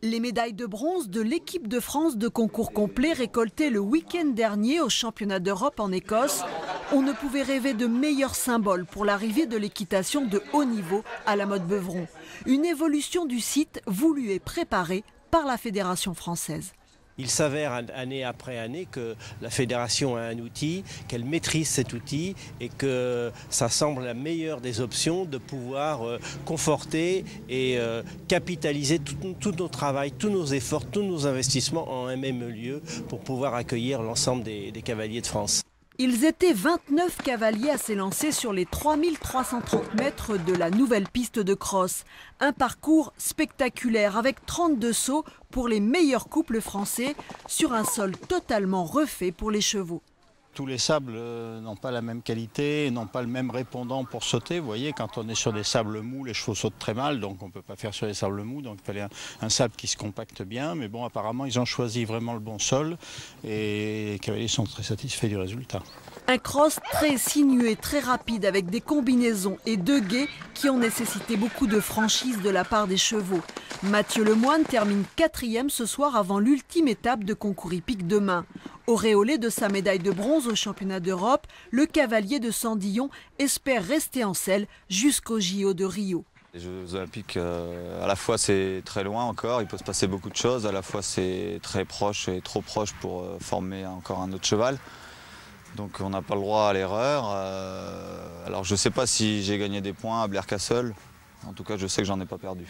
Les médailles de bronze de l'équipe de France de concours complet récoltées le week-end dernier au championnat d'Europe en Écosse, on ne pouvait rêver de meilleur symbole pour l'arrivée de l'équitation de haut niveau à la Motte Beuvron. Une évolution du site voulue et préparée par la Fédération française. Il s'avère année après année que la fédération a un outil, qu'elle maîtrise cet outil et que ça semble la meilleure des options de pouvoir conforter et capitaliser tout notre travail, tous nos efforts, tous nos investissements en un même lieu pour pouvoir accueillir l'ensemble des cavaliers de France. Ils étaient 29 cavaliers à s'élancer sur les 3330 mètres de la nouvelle piste de cross. Un parcours spectaculaire avec 32 sauts pour les meilleurs couples français sur un sol totalement refait pour les chevaux. Tous les sables n'ont pas la même qualité, n'ont pas le même répondant pour sauter. Vous voyez, quand on est sur des sables mous, les chevaux sautent très mal, donc on ne peut pas faire sur les sables mous. Donc il fallait un sable qui se compacte bien. Mais bon, apparemment, ils ont choisi vraiment le bon sol et les cavaliers sont très satisfaits du résultat. Un cross très sinueux et très rapide avec des combinaisons et deux guets qui ont nécessité beaucoup de franchise de la part des chevaux. Mathieu Lemoine termine 4e ce soir avant l'ultime étape de concours hippique demain. Auréolé de sa médaille de bronze au championnat d'Europe, le cavalier de Sandillon espère rester en selle jusqu'au JO de Rio. Les Jeux Olympiques, à la fois c'est très loin encore, il peut se passer beaucoup de choses, à la fois c'est très proche et trop proche pour former encore un autre cheval. Donc on n'a pas le droit à l'erreur. Alors je ne sais pas si j'ai gagné des points à Blair Castle, en tout cas je sais que j'en ai pas perdu.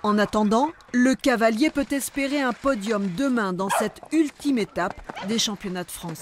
En attendant, le cavalier peut espérer un podium demain dans cette ultime étape des championnats de France.